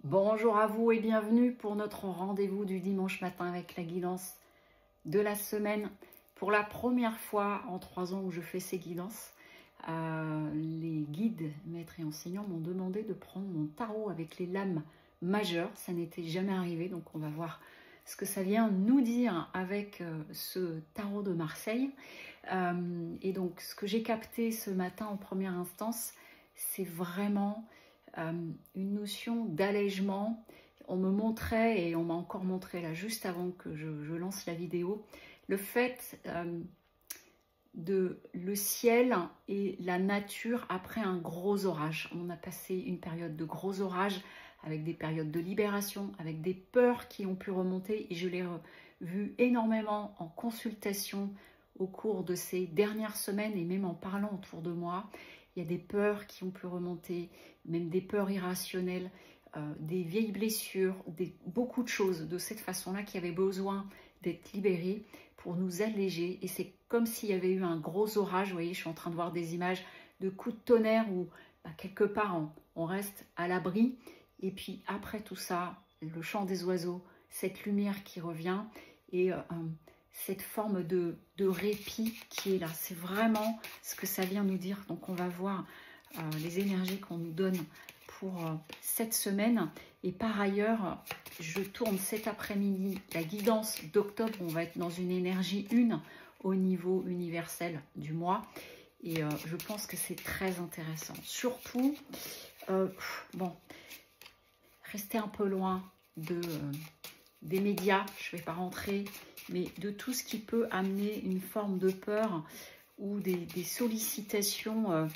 Bonjour à vous et bienvenue pour notre rendez-vous du dimanche matin avec la guidance de la semaine. Pour la première fois en 3 ans où je fais ces guidances, les guides, maîtres et enseignants m'ont demandé de prendre mon tarot avec les lames majeures. Ça n'était jamais arrivé, donc on va voir ce que ça vient nous dire avec ce tarot de Marseille. Et donc ce que j'ai capté ce matin en première instance, c'est vraiment une notion d'allègement. On me montrait, et on m'a encore montré là juste avant que je lance la vidéo, le fait de le ciel et la nature après un gros orage. On a passé une période de gros orage avec des périodes de libération, avec des peurs qui ont pu remonter, et je l'ai vu énormément en consultation au cours de ces dernières semaines et même en parlant autour de moi. Il y a des peurs qui ont pu remonter, même des peurs irrationnelles, des vieilles blessures, beaucoup de choses de cette façon-là qui avaient besoin d'être libérées pour nous alléger. Et c'est comme s'il y avait eu un gros orage. Vous voyez, je suis en train de voir des images de coups de tonnerre où quelque part on reste à l'abri. Et puis après tout ça, le chant des oiseaux, cette lumière qui revient et cette forme de répit qui est là. C'est vraiment ce que ça vient nous dire. Donc on va voir les énergies qu'on nous donne pour cette semaine. Et par ailleurs, je tourne cet après-midi la guidance d'octobre. On va être dans une énergie 1 au niveau universel du mois. Et je pense que c'est très intéressant. Surtout, bon, restez un peu loin des médias. Je ne vais pas rentrer, mais de tout ce qui peut amener une forme de peur ou des sollicitations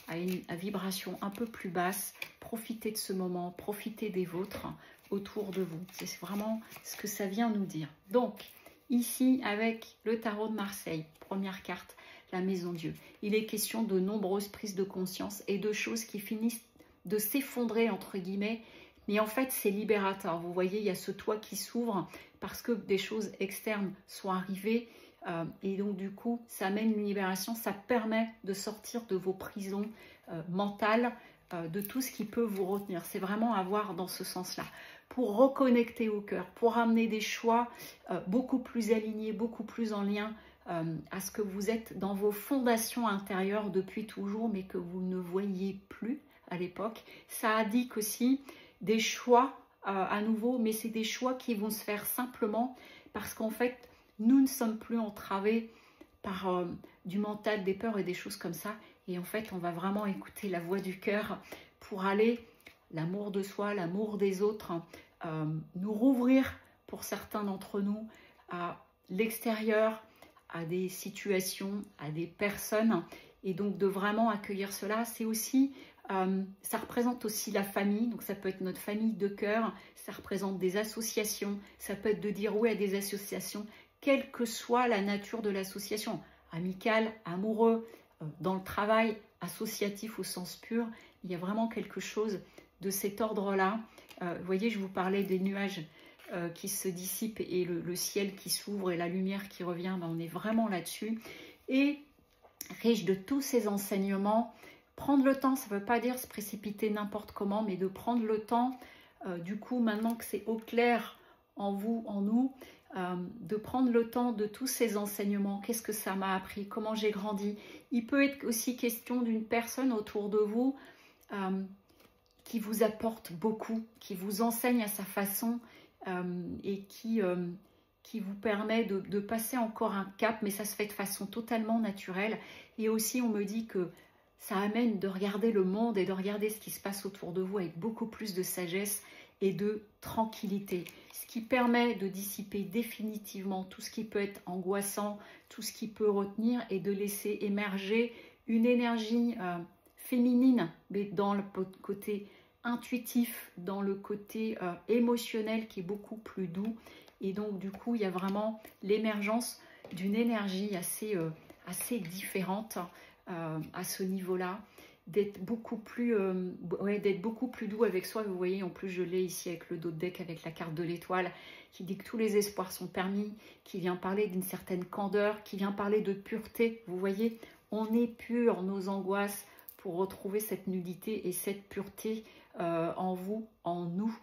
à vibration un peu plus basse. Profitez de ce moment, profitez des vôtres autour de vous. C'est vraiment ce que ça vient nous dire. Donc, ici, avec le tarot de Marseille, première carte, la Maison Dieu, il est question de nombreuses prises de conscience et de choses qui finissent de s'effondrer, entre guillemets, mais en fait, c'est libérateur. Vous voyez, il y a ce toit qui s'ouvre parce que des choses externes sont arrivées. Et donc, du coup, ça amène une libération. Ça permet de sortir de vos prisons mentales, de tout ce qui peut vous retenir. C'est vraiment à voir dans ce sens-là. Pour reconnecter au cœur, pour amener des choix beaucoup plus alignés, beaucoup plus en lien à ce que vous êtes dans vos fondations intérieures depuis toujours, mais que vous ne voyez plus à l'époque. Ça indique aussi des choix à nouveau, mais c'est des choix qui vont se faire simplement parce qu'en fait, nous ne sommes plus entravés par du mental, des peurs et des choses comme ça. Et en fait, on va vraiment écouter la voix du cœur pour aller, l'amour de soi, l'amour des autres, nous rouvrir pour certains d'entre nous à l'extérieur, à des situations, à des personnes. Et donc de vraiment accueillir cela, c'est aussi... ça représente aussi la famille, donc ça peut être notre famille de cœur, ça représente des associations, ça peut être de dire oui à des associations, quelle que soit la nature de l'association, amicale, amoureux, dans le travail, associatif au sens pur, il y a vraiment quelque chose de cet ordre-là. Vous voyez, je vous parlais des nuages qui se dissipent et le ciel qui s'ouvre et la lumière qui revient, ben on est vraiment là-dessus. Et riche de tous ces enseignements, prendre le temps, ça ne veut pas dire se précipiter n'importe comment, mais de prendre le temps, du coup, maintenant que c'est au clair en vous, en nous, de prendre le temps de tous ces enseignements. Qu'est-ce que ça m'a appris? Comment j'ai grandi? Il peut être aussi question d'une personne autour de vous qui vous apporte beaucoup, qui vous enseigne à sa façon et qui vous permet de passer encore un cap, mais ça se fait de façon totalement naturelle. Et aussi, on me dit que ça amène de regarder le monde et de regarder ce qui se passe autour de vous avec beaucoup plus de sagesse et de tranquillité. Ce qui permet de dissiper définitivement tout ce qui peut être angoissant, tout ce qui peut retenir et de laisser émerger une énergie féminine, mais dans le côté intuitif, dans le côté émotionnel qui est beaucoup plus doux. Et donc, du coup, il y a vraiment l'émergence d'une énergie assez différente à ce niveau-là, d'être beaucoup plus doux avec soi. Vous voyez, en plus, je l'ai ici avec le dos de deck, avec la carte de l'étoile, qui dit que tous les espoirs sont permis, qui vient parler d'une certaine candeur, qui vient parler de pureté. Vous voyez, on est pur, nos angoisses, pour retrouver cette nudité et cette pureté en vous, en nous.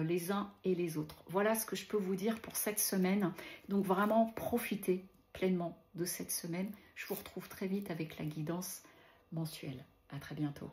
les uns et les autres. Voilà ce que je peux vous dire pour cette semaine. Donc vraiment, profitez pleinement de cette semaine. Je vous retrouve très vite avec la guidance mensuelle. À très bientôt.